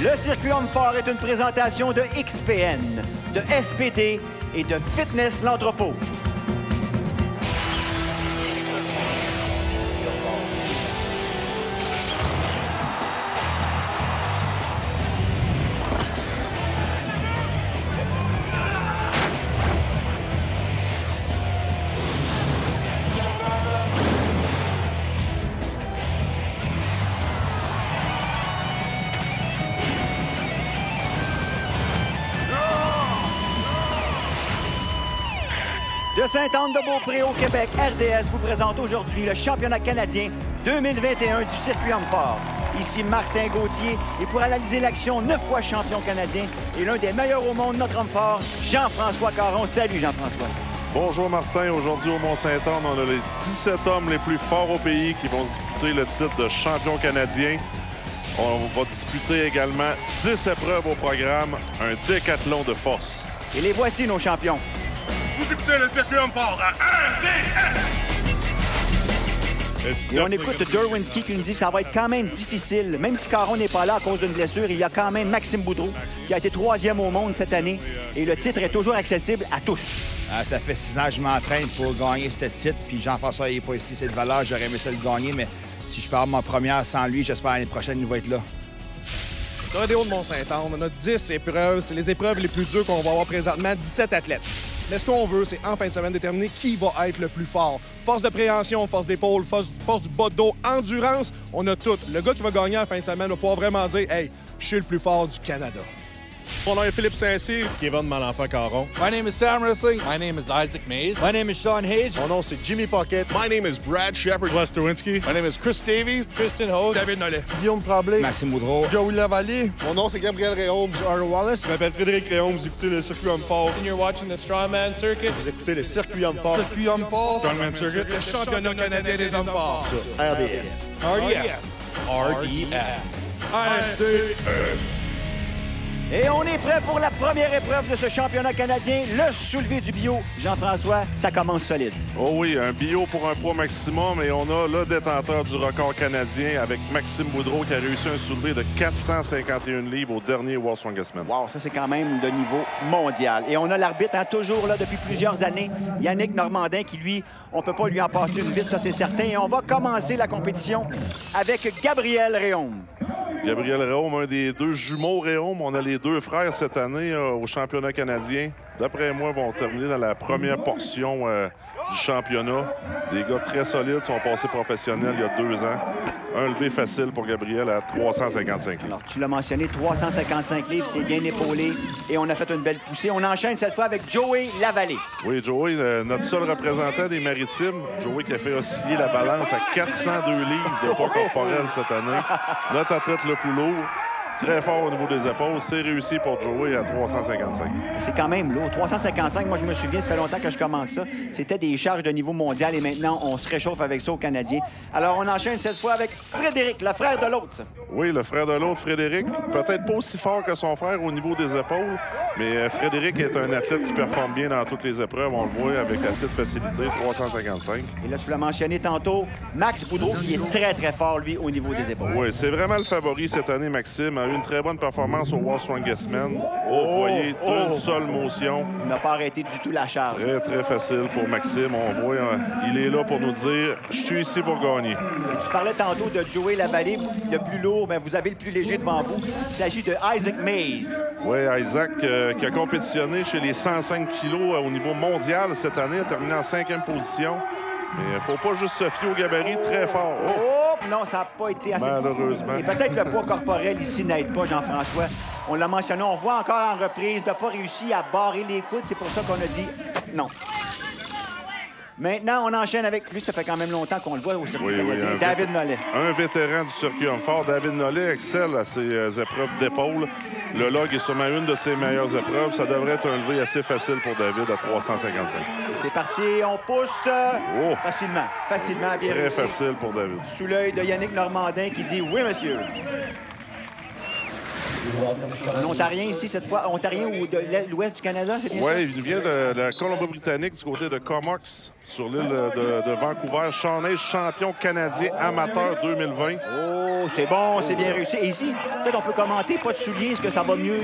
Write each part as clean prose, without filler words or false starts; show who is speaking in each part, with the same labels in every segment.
Speaker 1: Le circuit Homme-Fort est une présentation de XPN, de SPD et de Fitness L'Entrepôt. De Sainte-Anne-de-Beaupré au Québec, RDS vous présente aujourd'hui le championnat canadien 2021 du circuit Homme-Fort. Ici Martin Gauthier et pour analyser l'action, 9 fois champion canadien et l'un des meilleurs au monde, notre homme fort, Jean-François Caron. Salut Jean-François.
Speaker 2: Bonjour Martin. Aujourd'hui au Mont-Saint-Anne, on a les 17 hommes les plus forts au pays qui vont disputer le titre de champion canadien. On va disputer également 10 épreuves au programme, un décathlon de force.
Speaker 1: Et les voici nos champions.
Speaker 3: Vous écoutez le circuit Homme-Fort à RDS!
Speaker 1: Et on écoute Derwinski qui nous dit que ça va être quand même difficile. Même si Caron n'est pas là à cause d'une blessure, il y a quand même Maxime Boudreau qui a été 3e au monde cette année. Et le titre est toujours accessible à tous.
Speaker 4: Ça fait 6 ans que je m'entraîne pour gagner ce titre. Puis Jean-François n'est pas ici, c'est de valeur. J'aurais aimé ça le gagner, mais si je pars ma première sans lui, j'espère l'année prochaine, il va être là.
Speaker 5: Rodéo de Mont-Saint-Anne, on a 10 épreuves. C'est les épreuves les plus dures qu'on va avoir présentement, 17 athlètes. Mais ce qu'on veut, c'est en fin de semaine déterminer qui va être le plus fort. Force de préhension, force d'épaule, force du bas de dos, endurance, on a tout. Le gars qui va gagner en fin de semaine va pouvoir vraiment dire « Hey, je suis le plus fort du Canada ».
Speaker 6: Mon nom est Philippe Saint-Cyr, Kevin de mon enfant Caron.
Speaker 7: My name is Sam Wrestling. My name is Isaac Mays. My name is Sean Hayes.
Speaker 6: Mon nom c'est Jimmy Pocket.
Speaker 3: My name is Brad Shepard.
Speaker 6: Wes Derwinski.
Speaker 3: My name is Chris Davies.
Speaker 7: Kristen Hogue.
Speaker 5: David Nollet.
Speaker 6: Guillaume Tremblay.
Speaker 4: Maxime Boudreau.
Speaker 5: Joey Lavallée.
Speaker 6: Mon nom c'est Gabriel Réaume.
Speaker 5: Aaron Wallace.
Speaker 6: Je m'appelle Frédéric Réaume. Vous écoutez le circuit Homme-Fort.
Speaker 7: And you're watching the Strongman Circuit.
Speaker 6: Vous écoutez le circuit Homme-Fort.
Speaker 5: Circuit Homme-Fort.
Speaker 6: Strongman Circuit.
Speaker 5: Le championnat canadien des hommes forts.
Speaker 6: Sur RDS.
Speaker 7: RDS.
Speaker 6: RDS.
Speaker 7: RDS.
Speaker 1: Et on est prêt pour la première épreuve de ce championnat canadien, le soulevé du bio. Jean-François, ça commence solide.
Speaker 2: Oh oui, un bio pour un poids maximum et on a le détenteur du record canadien avec Maxime Boudreau qui a réussi un soulevé de 451 livres au dernier World Strongest Man.
Speaker 1: Wow, ça c'est quand même de niveau mondial. Et on a l'arbitre toujours là depuis plusieurs années, Yannick Normandin, qui lui, on peut pas lui en passer une vite, ça c'est certain. Et on va commencer la compétition avec Gabriel Réaume.
Speaker 2: Gabriel Réaume, un des deux jumeaux Réaume. On a les deux frères cette année au championnat canadien. D'après moi, vont terminer dans la première portion du championnat. Des gars très solides sont passés professionnels il y a 2 ans. Un levé facile pour Gabriel à 355 livres.
Speaker 1: Alors, tu l'as mentionné, 355 livres, c'est bien épaulé. Et on a fait une belle poussée. On enchaîne cette fois avec Joey Lavallée.
Speaker 2: Oui, Joey, notre seul représentant des Maritimes. Joey qui a fait osciller la balance à 402 livres de poids corporel cette année. Notre athlète le plus lourd. Très fort au niveau des épaules. C'est réussi pour Joey à 355.
Speaker 1: C'est quand même lourd. 355, moi, je me souviens, ça fait longtemps que je commence ça. C'était des charges de niveau mondial et maintenant, on se réchauffe avec ça aux Canadiens. Alors, on enchaîne cette fois avec Frédéric, le frère de l'autre.
Speaker 2: Oui, le frère de l'autre, Frédéric. Peut-être pas aussi fort que son frère au niveau des épaules, mais Frédéric est un athlète qui performe bien dans toutes les épreuves. On le voit avec assez de facilité, 355.
Speaker 1: Et là, tu l'as mentionné tantôt, Max Boudreau, qui est très, très fort, lui, au niveau des épaules.
Speaker 2: Oui, c'est vraiment le favori cette année, Maxime. A eu une très bonne performance au World Strongest Man. Vous voyez, une seule motion.
Speaker 1: Il n'a pas arrêté du tout la charge.
Speaker 2: Très, très facile pour Maxime. On voit, il est là pour nous dire « Je suis ici pour gagner ».
Speaker 1: Tu parlais tantôt de Joey Lavallée, le plus lourd, mais vous avez le plus léger devant vous. Il s'agit de Isaac Mays.
Speaker 2: Oui, Isaac qui a compétitionné chez les 105 kilos au niveau mondial cette année, a terminé en 5e position. Mais il ne faut pas juste se fier au gabarit, très fort.
Speaker 1: Oh, non, ça n'a pas été assez.
Speaker 2: Malheureusement.
Speaker 1: Et peut-être le poids corporel ici n'aide pas, Jean-François. On l'a mentionné, on voit encore en reprise, il n'a pas réussi à barrer les coudes. C'est pour ça qu'on a dit non. Maintenant, on enchaîne avec lui. Ça fait quand même longtemps qu'on le voit au circuit canadien. David Nollet.
Speaker 2: Un vétéran du circuit Homme-Fort. David Nollet excelle à ses épreuves d'épaule. Le log est sûrement une de ses meilleures épreuves. Ça devrait être un levé assez facile pour David à 355.
Speaker 1: C'est parti, on pousse facilement. Facilement, bien
Speaker 2: Très
Speaker 1: réussi.
Speaker 2: facile pour David.
Speaker 1: Sous l'œil de Yannick Normandin qui dit « Oui, monsieur ». Un Ontarien ici, cette fois. Ontarien ou de l'ouest du Canada, c'est bien ça?
Speaker 2: Oui, il vient de la Colombie-Britannique, du côté de Comox, sur l'île de Vancouver. Sean Hayes, champion canadien amateur 2020.
Speaker 1: Oh, c'est bon, c'est bien réussi. Et ici, peut-être on peut commenter, pas de souliers, est-ce que ça va mieux?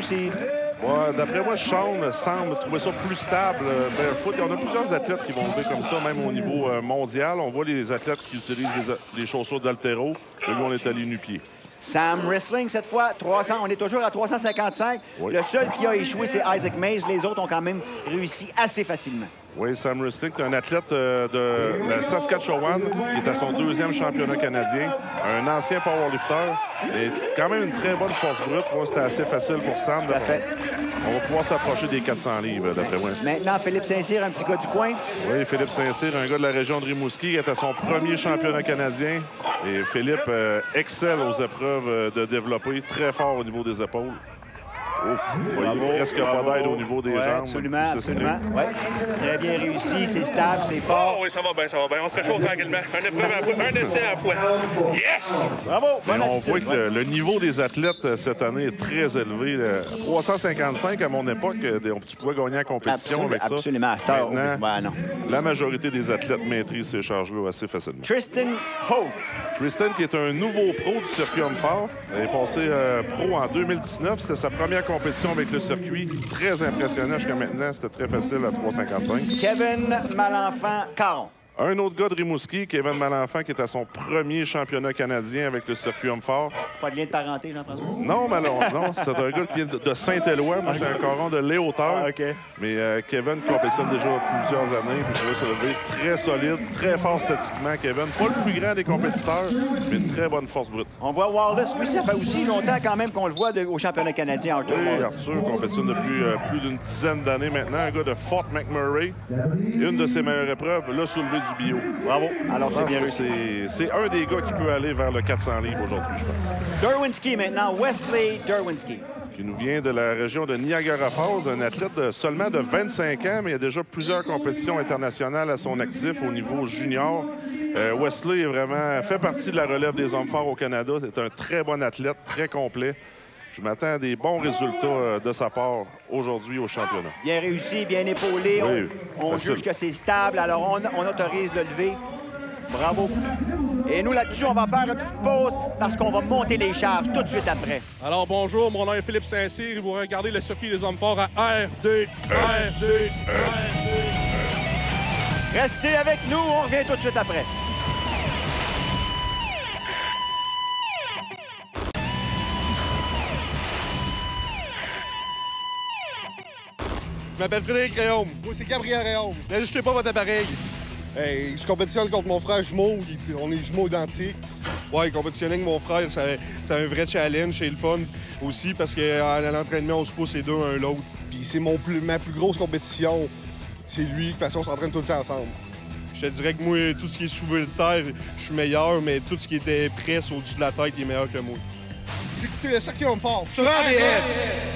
Speaker 2: Ouais, d'après moi, Sean semble trouver ça plus stable. Barefoot, on a plusieurs athlètes qui vont lever comme ça, même au niveau mondial. On voit les athlètes qui utilisent les chaussures d'altéro. Lui, on est allé nu-pied.
Speaker 1: Sam Wrestling, cette fois, 300. On est toujours à 355.
Speaker 2: Oui.
Speaker 1: Le seul qui a échoué, c'est Isaac Mays. Les autres ont quand même réussi assez facilement.
Speaker 2: Oui, Sam Wrestling, c'est un athlète de la Saskatchewan qui est à son 2e championnat canadien. Un ancien powerlifter, mais quand même une très bonne force brute. Moi, c'était assez facile pour Sam.
Speaker 1: Tout à fait.
Speaker 2: On va pouvoir s'approcher des 400 livres, d'après moi.
Speaker 1: Maintenant, Philippe Saint-Cyr, un petit gars du coin.
Speaker 2: Oui, Philippe Saint-Cyr, un gars de la région de Rimouski, qui est à son 1er championnat canadien. Et Philippe excelle aux épreuves de développer, très fort au niveau des épaules. Ouf, vous voyez presque pas d'aide au niveau des jambes.
Speaker 1: Absolument, absolument. Ouais. Très bien réussi, c'est stable, c'est fort.
Speaker 3: Oh, oui, ça va bien, ça va bien. On se réchauffe tranquillement. Un épreuve à la fois, un essai à la fois. Yes!
Speaker 1: Bravo!
Speaker 2: Mais on voit que le niveau des athlètes cette année est très élevé. 355, à mon époque, tu pouvais gagner en compétition avec ça.
Speaker 1: Absolument.
Speaker 2: Maintenant,
Speaker 1: non.
Speaker 2: la majorité des athlètes maîtrisent ces charges-là assez facilement.
Speaker 1: Tristan Hope.
Speaker 2: Tristan, qui est un nouveau pro du circuit homme-fort, il est passé pro en 2019. C'était sa première compétition avec le circuit. Très impressionnant jusqu'à maintenant. C'était très facile à 3,55.
Speaker 1: Kevin Malenfant Caron.
Speaker 2: Un autre gars de Rimouski, Kevin Malenfant, qui est à son 1er championnat canadien avec le circuit homme-fort.
Speaker 1: Pas de lien de parenté, Jean-François?
Speaker 2: Non, non, c'est un gars qui vient de Saint-Éloi. Moi, j'ai un coron de Léoteur.
Speaker 1: OK.
Speaker 2: Mais Kevin compétitionne déjà plusieurs années. Puis je vais se lever très solide, très fort statistiquement, Kevin. Pas le plus grand des compétiteurs, mais une très bonne force brute.
Speaker 1: On voit Wallace. Lui, ça fait aussi longtemps quand même qu'on le voit au championnat canadien, Arthur
Speaker 2: Oui,
Speaker 1: Wallace.
Speaker 2: Arthur compétitionne depuis plus d'une dizaine d'années maintenant. Un gars de Fort McMurray. Une de ses meilleures épreuves, le soulevé du bio.
Speaker 1: Bravo. Alors, c'est bien réussi.
Speaker 2: C'est un des gars qui peut aller vers le 400 livres aujourd'hui, je pense.
Speaker 1: Derwinski maintenant. Wesley Derwinski.
Speaker 2: Qui nous vient de la région de Niagara Falls, un athlète seulement de 25 ans, mais il y a déjà plusieurs compétitions internationales à son actif au niveau junior. Wesley fait partie de la relève des hommes forts au Canada. C'est un très bon athlète, très complet. Je m'attends à des bons résultats de sa part aujourd'hui au championnat.
Speaker 1: Bien réussi, bien épaulé.
Speaker 2: Oui,
Speaker 1: on juge que c'est stable, alors on autorise le lever. Bravo. Et nous, là-dessus, on va faire une petite pause parce qu'on va monter les charges tout de suite après.
Speaker 6: Alors, bonjour, mon nom est Philippe Saint-Cyr et vous regardez le circuit des hommes forts à RDS.
Speaker 1: Restez avec nous, on revient tout de suite après.
Speaker 6: Je m'appelle Frédéric Réaume.
Speaker 8: Moi, c'est Gabriel Réaume.
Speaker 6: N'ajustez pas votre appareil.
Speaker 8: Hey, je compétitionne contre mon frère jumeau. On est jumeaux identiques.
Speaker 6: Ouais, compétitionner avec mon frère, c'est un vrai challenge. C'est le fun aussi parce qu'à l'entraînement, on se pousse les deux un l'autre.
Speaker 8: Puis c'est ma plus grosse compétition. C'est lui. De toute façon, on s'entraîne tout le temps ensemble.
Speaker 6: Je te dirais que moi, tout ce qui est soulevé de terre, je suis meilleur, mais tout ce qui était presse au-dessus de la tête, il est meilleur que moi.
Speaker 8: Vous écoutez le circuit homme fort.
Speaker 6: Sur RDS!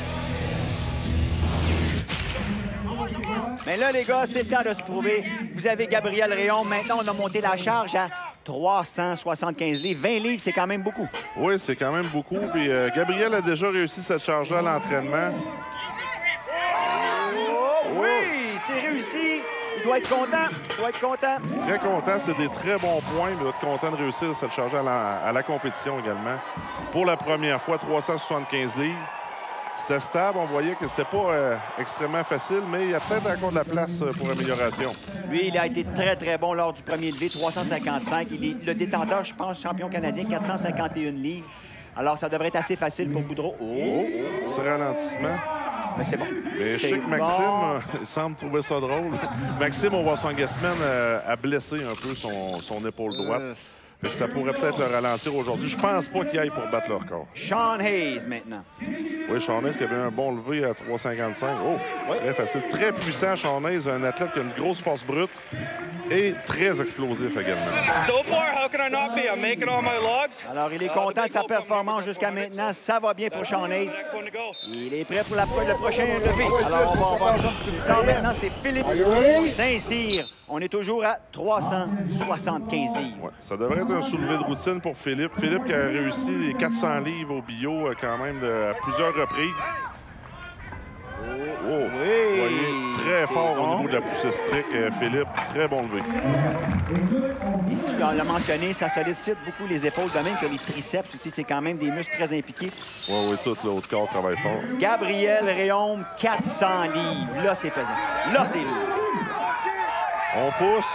Speaker 1: Mais là, les gars, c'est le temps de se prouver. Vous avez Gabriel Réaume. Maintenant, on a monté la charge à 375 livres. 20 livres, c'est quand même beaucoup.
Speaker 2: Oui, c'est quand même beaucoup. Puis Gabriel a déjà réussi cette charge-là à l'entraînement.
Speaker 1: Oh, oui, c'est réussi. Il doit être content. Il doit être content.
Speaker 2: Très content. C'est des très bons points. Il doit être content de réussir cette charge à la compétition également. Pour la première fois, 375 livres. C'était stable. On voyait que c'était pas extrêmement facile, mais il y a peut-être encore de la place pour amélioration.
Speaker 1: Lui, il a été très, très bon lors du premier levé, 355. Il est le détenteur, je pense, champion canadien, 451 livres. Alors, ça devrait être assez facile pour Boudreau. Oh!
Speaker 2: Petit ralentissement.
Speaker 1: Mais c'est bon.
Speaker 2: Mais je sais que Maxime, il semble trouver ça drôle. Maxime, on voit son Guessman a blessé un peu son épaule droite. Fait que ça pourrait peut-être le ralentir aujourd'hui. Je pense pas qu'il aille pour battre le record.
Speaker 1: Sean Hayes, maintenant.
Speaker 2: Oui, Sean Hayes qui avait un bon levé à 3,55. Oh, très facile. Très puissant, Sean Hayes, un athlète qui a une grosse force brute et très explosif également.
Speaker 3: So far, how can I not be? I'm making all my logs.
Speaker 1: Alors, il est content de sa performance jusqu'à maintenant. Ça va bien pour Sean Hayes.
Speaker 3: Next one to go.
Speaker 1: Il est prêt pour le prochain levé. Alors, on va voir ça un petit peu plus tard. Maintenant, c'est Philippe Saint-Cyr. On est toujours à 375 livres.
Speaker 2: Ouais, ça devrait être un soulevé de routine pour Philippe. Philippe qui a réussi les 400 livres au bio quand même à plusieurs plusieurs reprises. Oh,
Speaker 1: Oui,
Speaker 2: vous voyez, très
Speaker 1: c'est
Speaker 2: fort
Speaker 1: bon.
Speaker 2: au niveau de la poussée strict, Philippe. Très bon levé.
Speaker 1: Et tu l'as mentionné, ça sollicite beaucoup les épaules, de même que les triceps aussi. C'est quand même des muscles très impliqués.
Speaker 2: Oui, oui, tout le haut de corps travaille fort.
Speaker 1: Gabriel Réaume, 400 livres. Là, c'est pesant. Là, c'est lourd.
Speaker 2: On pousse.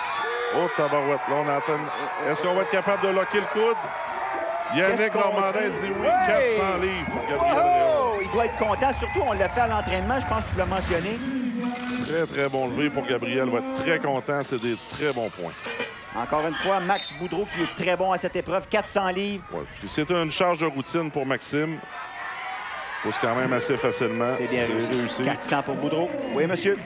Speaker 2: Oh, tabarouette. Là, on entend. Est-ce qu'on va être capable de locker le coude? Yannick Normandin dit oui, 400 livres pour Gabriel Réaume.
Speaker 1: Oh, il doit être content. Surtout, on l'a fait à l'entraînement. Je pense que tu l'as mentionné.
Speaker 2: Très, très bon levé pour Gabriel. Il va être très content. C'est des très bons points.
Speaker 1: Encore une fois, Max Boudreau qui est très bon à cette épreuve. 400 livres.
Speaker 2: Ouais. C'est une charge de routine pour Maxime. Il pousse quand même assez facilement.
Speaker 1: C'est bien réussi. 400 pour Boudreau. Oui, monsieur.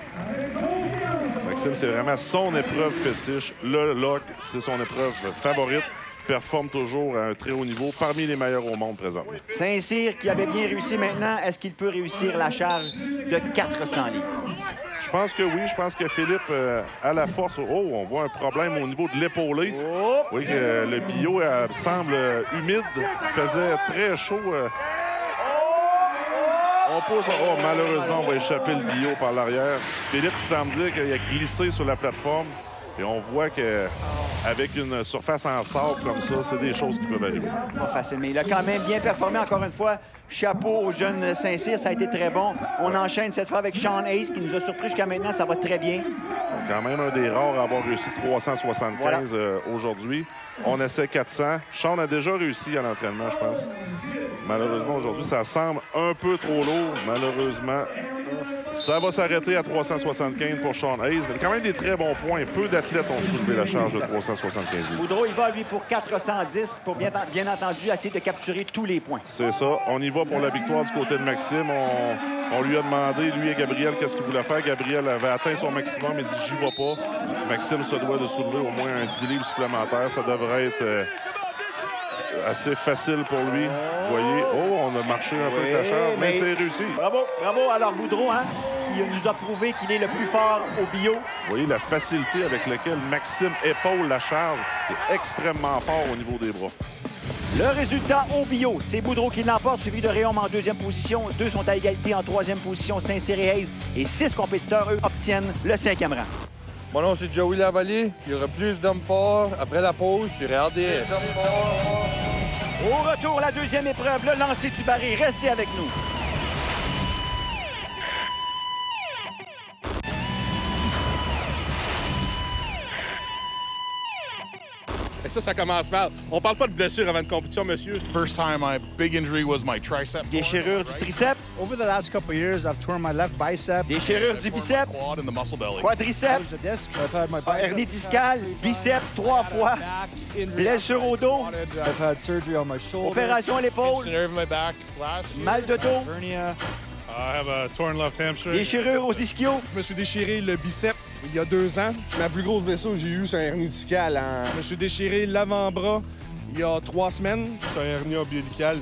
Speaker 2: Maxime, c'est vraiment son épreuve fétiche. Le lock, c'est son épreuve favorite. Performe toujours à un très haut niveau, parmi les meilleurs au monde présentement.
Speaker 1: Saint-Cyr qui avait bien réussi maintenant. Est-ce qu'il peut réussir la charge de 400 livres?
Speaker 2: Je pense que oui. Je pense que Philippe a la force. Oh, on voit un problème au niveau de l'épaulé.
Speaker 1: Oh!
Speaker 2: Oui, que le bio semble humide. Il faisait très chaud. On pousse. Oh, malheureusement, on va échapper le bio par l'arrière. Philippe semble dire qu'il a glissé sur la plateforme. Et on voit qu'avec une surface en sable comme ça, c'est des choses qui peuvent arriver.
Speaker 1: Pas facile, mais il a quand même bien performé encore une fois. Chapeau au jeune Saint-Cyr, ça a été très bon. On enchaîne cette fois avec Sean Hayes qui nous a surpris jusqu'à maintenant. Ça va très bien.
Speaker 2: Quand même un des rares à avoir réussi 375 aujourd'hui. On essaie 400. Sean a déjà réussi à l'entraînement, je pense. Malheureusement, aujourd'hui, ça semble un peu trop lourd. Malheureusement, ça va s'arrêter à 375 pour Sean Hayes. Mais quand même des très bons points. Peu d'athlètes ont soulevé la charge de 375.
Speaker 1: Boudreau, il va, lui, pour 410 pour bien entendu essayer de capturer tous les points.
Speaker 2: C'est ça. On y va pour la victoire du côté de Maxime. On lui a demandé, lui et Gabriel, qu'est-ce qu'il voulait faire. Gabriel avait atteint son maximum. Il dit, j'y vais pas. Maxime se doit de soulever au moins un 10 livres supplémentaires. Ça devrait être assez facile pour lui. Vous voyez, oh, on a marché un peu de la charge, mais c'est réussi.
Speaker 1: Bravo, bravo. Alors, Boudreau, hein, qui nous a prouvé qu'il est le plus fort au bio.
Speaker 2: Vous voyez la facilité avec laquelle Maxime épaule la charge. Il est extrêmement fort au niveau des bras.
Speaker 1: Le résultat au bio, c'est Boudreau qui l'emporte, suivi de Réaume en deuxième position. 2 sont à égalité en troisième position, Saint-Cyr et Hayes. Et 6 compétiteurs, eux, obtiennent le 5e rang.
Speaker 7: Mon nom, c'est Joey Lavallée. Il y aura plus d'hommes forts après la pause sur RDS.
Speaker 1: Au retour, la deuxième épreuve, le lancer du baril. Restez avec nous.
Speaker 9: Et ça commence mal. On parle pas de blessure avant une compétition, monsieur.
Speaker 10: First time my big injury was my tricep.
Speaker 1: Déchirure du triceps.
Speaker 4: Over the last couple of years, I've torn my left bicep.
Speaker 1: Déchirure du bicep.
Speaker 10: Quad and the muscle belly.
Speaker 1: Quadriceps.
Speaker 4: The disc. I've had my
Speaker 1: Hernie discale. Biceps 3 fois. Blessure au dos.
Speaker 7: I've had surgery on my shoulder.
Speaker 1: Opération à l'épaule.
Speaker 10: Nerve in my back last year.
Speaker 1: Mal de dos.
Speaker 7: Hernia.
Speaker 3: I have a torn left hamstring.
Speaker 1: Déchirure aux ischios.
Speaker 5: Je me suis déchiré le bicep il y a 2 ans.
Speaker 8: Ma plus grosse blessure que j'ai eue, c'est un hernie discale en...
Speaker 5: Je me suis déchiré l'avant-bras il y a 3 semaines.
Speaker 6: C'est un hernie ombilical.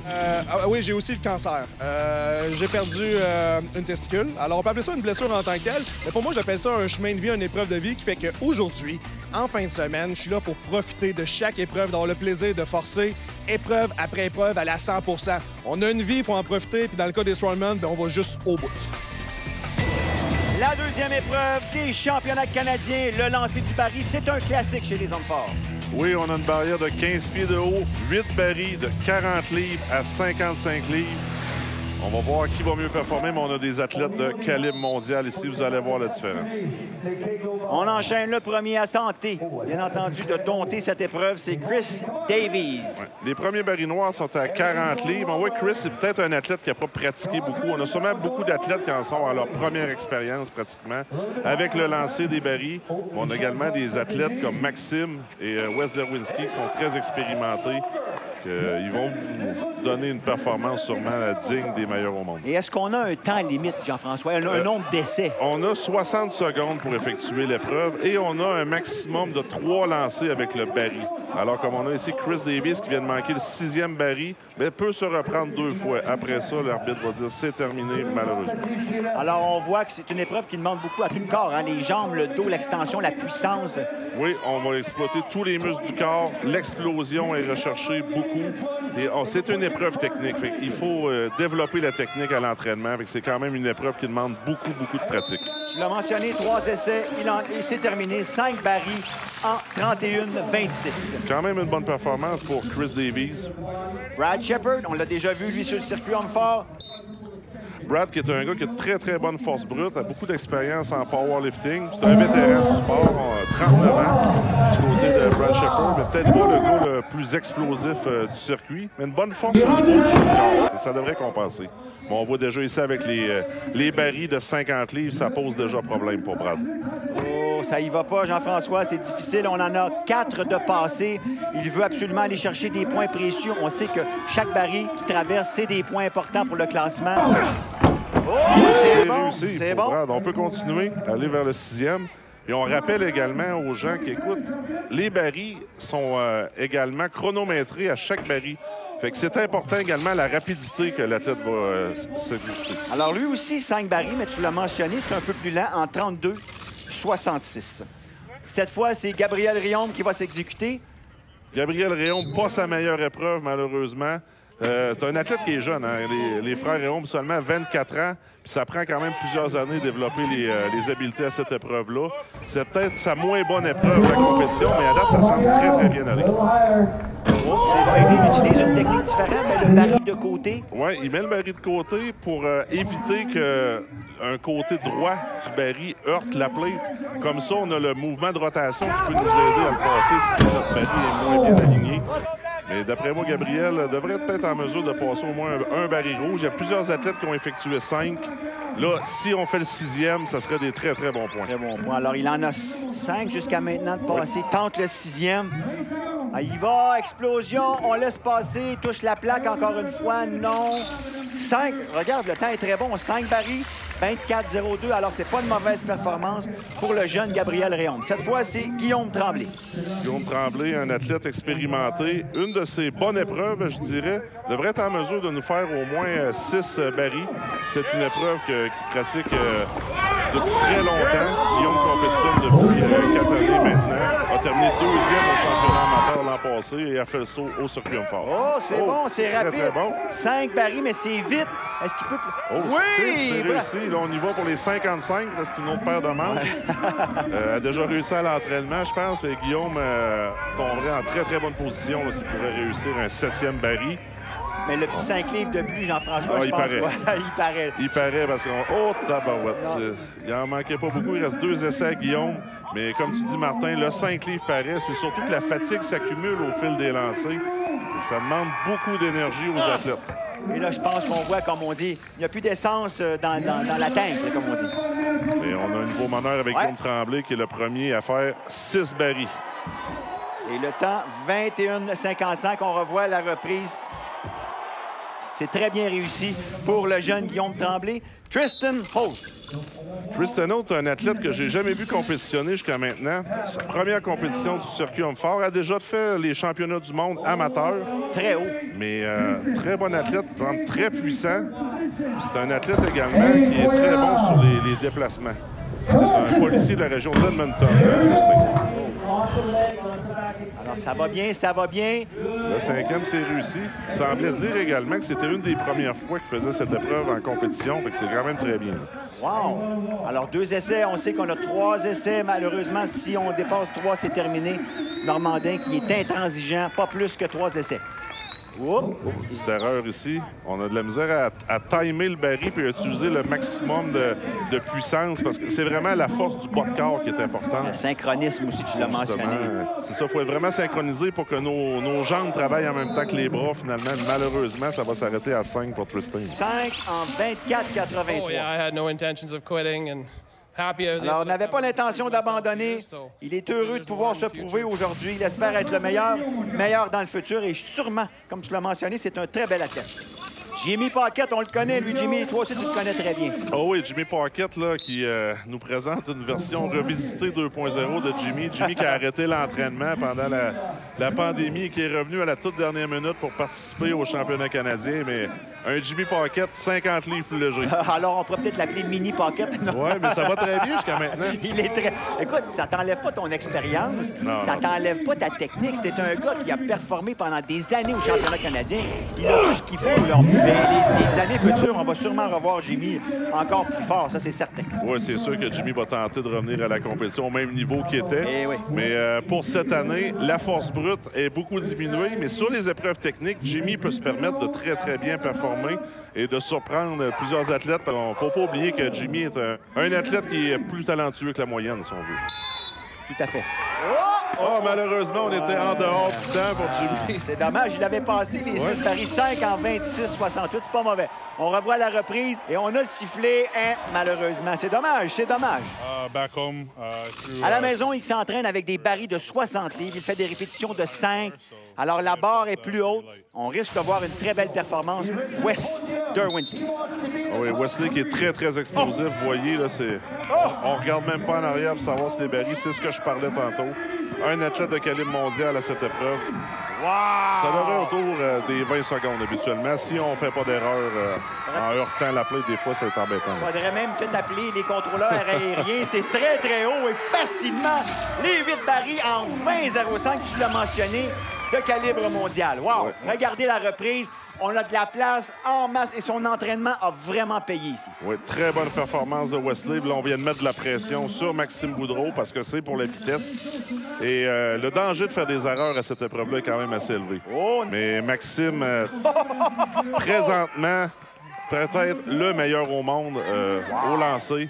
Speaker 5: Oui, j'ai aussi le cancer. J'ai perdu une testicule. Alors, on peut appeler ça une blessure en tant que telle, mais pour moi, j'appelle ça un chemin de vie, une épreuve de vie qui fait qu'aujourd'hui, en fin de semaine, je suis là pour profiter de chaque épreuve, d'avoir le plaisir de forcer épreuve après épreuve à la 100 %. On a une vie, il faut en profiter, puis dans le cas des Strongmen, on va juste au bout.
Speaker 1: La deuxième épreuve des championnats canadiens, le lancer du baril, c'est un classique chez les hommes forts.
Speaker 2: Oui, on a une barrière de 15 pieds de haut, 8 barils de 40 livres à 55 livres. On va voir qui va mieux performer, mais on a des athlètes de calibre mondial ici. Vous allez voir la différence.
Speaker 1: On enchaîne le premier à tenter, bien entendu, de dompter cette épreuve, c'est Chris Davies.
Speaker 2: Ouais. Les premiers barils noirs sont à 40 livres. On voit que Chris, c'est peut-être un athlète qui n'a pas pratiqué beaucoup. On a sûrement beaucoup d'athlètes qui en sont à leur première expérience, pratiquement, avec le lancer des barils. On a également des athlètes comme Maxime et Wes Derwinski qui sont très expérimentés. Ils vont vous donner une performance sûrement digne des meilleurs au monde.
Speaker 1: Et est-ce qu'on a un temps limite, Jean-François, un nombre d'essais?
Speaker 2: On a 60 secondes pour effectuer l'épreuve et on a un maximum de 3 lancers avec le baril. Alors, comme on a ici Chris Davies qui vient de manquer le 6e baril, mais peut se reprendre 2 fois. Après ça, l'arbitre va dire c'est terminé, malheureusement.
Speaker 1: Alors, on voit que c'est une épreuve qui demande beaucoup à tout le corps, hein? Les jambes, le dos, l'extension, la puissance.
Speaker 2: Oui, on va exploiter tous les muscles du corps. L'explosion est recherchée beaucoup. beaucoup. Et c'est une épreuve technique. Il faut développer la technique à l'entraînement. C'est quand même une épreuve qui demande beaucoup de pratique.
Speaker 1: Tu l'as mentionné, 3 essais. Il s'est terminé 5 barils en 31-26.
Speaker 2: Quand même une bonne performance pour Chris Davies.
Speaker 1: Brad Shepard, on l'a déjà vu, lui, sur le circuit homme fort.
Speaker 2: Brad, qui est un gars qui a très bonne force brute, a beaucoup d'expérience en powerlifting. C'est un vétéran du sport, 39 ans, du côté de Brad Shepard, mais peut-être pas le gars le plus explosif du circuit, mais une bonne force au niveau du corps. Ça devrait compenser. Bon, on voit déjà ici avec les barils de 50 livres, ça pose déjà problème pour Brad.
Speaker 1: Oh, ça y va pas, Jean-François, c'est difficile. On en a 4 de passés. Il veut absolument aller chercher des points précieux. On sait que chaque baril qui traverse, c'est des points importants pour le classement. Oh,
Speaker 2: c'est
Speaker 1: bon,
Speaker 2: réussi
Speaker 1: c'est
Speaker 2: pour
Speaker 1: bon.
Speaker 2: Brad. On peut continuer, aller vers le 6e. Et on rappelle également aux gens qui écoutent, les barils sont également chronométrés à chaque baril. Fait que c'est important également la rapidité que l'athlète va s'exécuter.
Speaker 1: Alors lui aussi, 5 barils, mais tu l'as mentionné, c'est un peu plus lent, en 32-66. Cette fois, c'est Gabriel Réaume qui va s'exécuter.
Speaker 2: Gabriel Réaume, pas sa meilleure épreuve, malheureusement. C'est un athlète qui est jeune, hein? Les frères Réaume, seulement 24 ans. Puis ça prend quand même plusieurs années de développer les habiletés à cette épreuve-là. C'est peut-être sa moins bonne épreuve de la compétition, mais à date, ça semble très bien aller.
Speaker 1: Oh, c'est vrai, il utilise une technique différente, mais le baril de côté.
Speaker 2: Oui, il met le baril de côté pour éviter qu'un côté droit du baril heurte la plate. Comme ça, on a le mouvement de rotation qui peut nous aider à le passer si notre baril est moins bien aligné. Mais d'après moi, Gabriel devrait être peut-être en mesure de passer au moins un baril rouge. Il y a plusieurs athlètes qui ont effectué 5. Là, si on fait le 6e, ça serait des très bons points.
Speaker 1: Très bon point. Alors, il en a 5 jusqu'à maintenant de passer. Oui. Tente le 6e. Ah, il va, explosion, on laisse passer, touche la plaque encore une fois, non. 5, regarde, le temps est très bon, 5 barils, 24-02, alors c'est pas une mauvaise performance pour le jeune Gabriel Réaume. Cette fois, c'est Guillaume Tremblay.
Speaker 2: Guillaume Tremblay, un athlète expérimenté, une de ses bonnes épreuves, je dirais, devrait être en mesure de nous faire au moins 6 barils. C'est une épreuve qu'il pratique depuis très longtemps. Guillaume compétitionne depuis 4 années maintenant. A terminé 2e au championnat amateur l'an passé et a fait le saut au circuit homme fort.
Speaker 1: Oh, c'est bon, c'est rapide.
Speaker 2: Très bon.
Speaker 1: 5 barils, mais c'est vite. Est-ce qu'il peut...
Speaker 2: Oh, oui! C'est réussi. Là, on y va pour les 55. C'est une autre paire de manches. A déjà réussi à l'entraînement, je pense. Mais Guillaume tomberait en très bonne position s'il pourrait réussir un 7e baril.
Speaker 1: Mais le petit 5 livres de plus, Jean-François, je pense
Speaker 2: paraît.
Speaker 1: Il paraît.
Speaker 2: Il paraît parce qu'on... Oh, tabarouette! Il en manquait pas beaucoup. Il reste 2 essais à Guillaume. Mais comme tu dis, Martin, le 5 livres paraît. C'est surtout que la fatigue s'accumule au fil des lancers. Et ça demande beaucoup d'énergie aux athlètes.
Speaker 1: Et là, je pense qu'on voit, comme on dit, il n'y a plus d'essence dans la tank, comme on dit.
Speaker 2: Et on a un nouveau meneur avec Guillaume Tremblay qui est le premier à faire 6 barils.
Speaker 1: Et le temps, 21-55. On revoit la reprise. C'est très bien réussi pour le jeune Guillaume Tremblay. Tristan Holt.
Speaker 2: Tristan Holt est un athlète que j'ai jamais vu compétitionner jusqu'à maintenant. Sa première compétition du circuit homme fort. A déjà fait les championnats du monde amateurs.
Speaker 1: Très haut.
Speaker 2: Mais très bon athlète, très puissant. C'est un athlète également qui est très bon sur les déplacements. C'est un policier de la région d'Edmonton, Tristan.
Speaker 1: Alors, ça va bien, ça va bien.
Speaker 2: Le 5e, c'est réussi. Il semblait dire également que c'était une des premières fois qu'il faisait cette épreuve en compétition, fait que c'est quand même très bien.
Speaker 1: Wow! Alors, 2 essais. On sait qu'on a 3 essais. Malheureusement, si on dépasse 3, c'est terminé. Normandin qui est intransigeant, pas plus que 3 essais.
Speaker 2: Petite erreur ici. On a de la misère à timer le baril et à utiliser le maximum de puissance parce que c'est vraiment la force du bas de corps qui est importante.
Speaker 1: Le synchronisme aussi, tu l'as mentionné.
Speaker 2: C'est ça, il faut être vraiment synchronisé pour que nos jambes travaillent en même temps que les bras, finalement. Malheureusement, ça va s'arrêter à 5 pour Tristan. 5
Speaker 1: en 24-83.
Speaker 11: Oh, yeah, I had no intentions of quitting and...
Speaker 1: Alors, on n'avait pas l'intention d'abandonner. Il est heureux de pouvoir se prouver aujourd'hui. Il espère être le meilleur dans le futur. Et sûrement, comme tu l'as mentionné, c'est un très bel athlète. Jimmy Paquette, on le connaît, lui, Jimmy. Toi aussi, tu le connais très bien.
Speaker 2: Oh oui, Jimmy Paquette, là, qui nous présente une version revisitée 2.0 de Jimmy. Jimmy qui a arrêté l'entraînement pendant la pandémie et qui est revenu à la toute dernière minute pour participer au championnat canadien. Mais un Jimmy Pocket 50 livres plus léger.
Speaker 1: Alors, on pourrait peut-être l'appeler Mini Pocket.
Speaker 2: Oui, mais ça va très bien jusqu'à maintenant.
Speaker 1: Il est très... Écoute, ça t'enlève pas ton expérience, ça t'enlève pas ta technique. C'est un gars qui a performé pendant des années au championnat canadien. Il a tout ce qu'il faut. Là. Mais les années futures, on va sûrement revoir Jimmy encore plus fort, ça c'est certain.
Speaker 2: Oui, c'est sûr que Jimmy va tenter de revenir à la compétition au même niveau qu'il était.
Speaker 1: Eh oui.
Speaker 2: Mais pour cette année, la force brute est beaucoup diminuée. Mais sur les épreuves techniques, Jimmy peut se permettre de très bien performer et de surprendre plusieurs athlètes. Il ne faut pas oublier que Jimmy est un athlète qui est plus talentueux que la moyenne, si on veut.
Speaker 1: Tout à fait.
Speaker 2: Oh, malheureusement, on était en dehors du temps pour Jimmy.
Speaker 1: C'est dommage, il avait passé les 6 paris 5 en 26-68. C'est pas mauvais. On revoit la reprise et on a sifflé, malheureusement. C'est dommage, c'est dommage.
Speaker 10: Back home,
Speaker 1: à la maison, il s'entraîne avec des barils de 60 livres. Il fait des répétitions de 5. Alors, la barre est plus haute. On risque de voir une très belle performance. Wes Derwinski.
Speaker 2: Oui, Wesley qui est très explosif. Vous voyez, là, c'est... On regarde même pas en arrière pour savoir si les barils, c'est ce que je parlais tantôt. Un athlète de calibre mondial à cette épreuve.
Speaker 1: Wow!
Speaker 2: Ça devrait autour des 20 secondes habituellement. Si on ne fait pas d'erreur en heurtant la plaque, des fois, c'est embêtant.
Speaker 1: Il faudrait même peut-être appeler les contrôleurs aériens. C'est très haut et facilement les 8 barils en 20,05, tu l'as mentionné, de calibre mondial. Wow! Ouais. Regardez la reprise. On a de la place en masse et son entraînement a vraiment payé ici.
Speaker 2: Oui, très bonne performance de Wesley. Là, on vient de mettre de la pression sur Maxime Boudreau parce que c'est pour la vitesse. Et le danger de faire des erreurs à cette épreuve-là est quand même assez élevé.
Speaker 1: Oh.
Speaker 2: Mais Maxime, présentement, peut-être le meilleur au monde au lancer.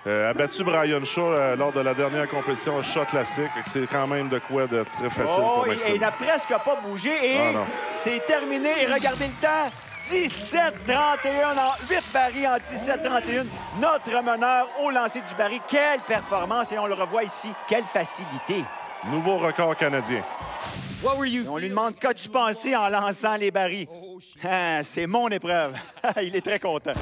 Speaker 2: A battu Brian Shaw lors de la dernière compétition shot classique. C'est quand même de quoi de très facile pour Maxime.
Speaker 1: Et il n'a presque pas bougé et c'est terminé. Et regardez le temps. 17-31 en 8 barils en 17-31. Notre meneur au lancer du baril. Quelle performance! Et on le revoit ici. Quelle facilité!
Speaker 2: Nouveau record canadien.
Speaker 1: On lui demande qu'as-tu pensé en lançant les barils. C'est mon épreuve. Il est très content.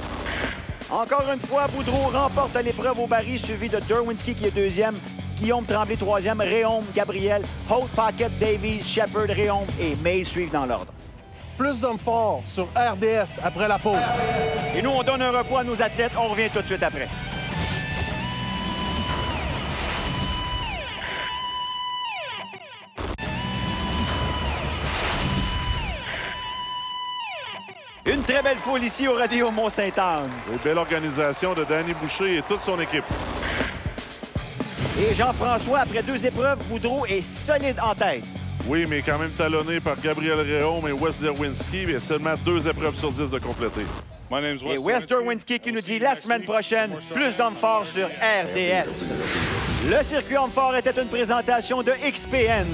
Speaker 1: Encore une fois, Boudreau remporte l'épreuve au baril, suivi de Derwinski qui est deuxième, Guillaume Tremblay troisième, Réaume, Gabriel, Holt, Pocket, Davies, Shepard, Réaume et May suivent dans l'ordre.
Speaker 5: Plus d'hommes forts sur RDS après la pause.
Speaker 1: Et nous, on donne un repos à nos athlètes. On revient tout de suite après. Une très belle foule ici au Rodéo Mont-Sainte-Anne.
Speaker 2: Une belle organisation de Danny Boucher et toute son équipe.
Speaker 1: Et Jean-François, après 2 épreuves, Boudreau est solide en tête.
Speaker 2: Oui, mais quand même talonné par Gabriel Réaume et Wes Derwinski. Mais seulement 2 épreuves sur 10 de compléter.
Speaker 1: Et Wes Derwinski qui nous dit la semaine prochaine, plus d'hommes forts sur RDS. Le circuit homme fort était une présentation de XPN,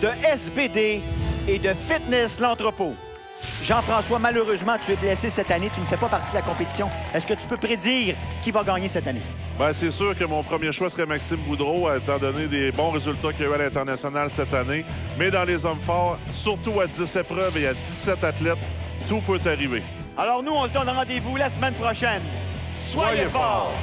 Speaker 1: de SBD et de Fitness l'entrepôt. Jean-François, malheureusement, tu es blessé cette année. Tu ne fais pas partie de la compétition. Est-ce que tu peux prédire qui va gagner cette année?
Speaker 2: Bien, c'est sûr que mon premier choix serait Maxime Boudreau, étant donné des bons résultats qu'il y a eu à l'international cette année. Mais dans les hommes forts, surtout à 10 épreuves et à 17 athlètes, tout peut arriver.
Speaker 1: Alors nous, on se donne rendez-vous la semaine prochaine. Soyez forts!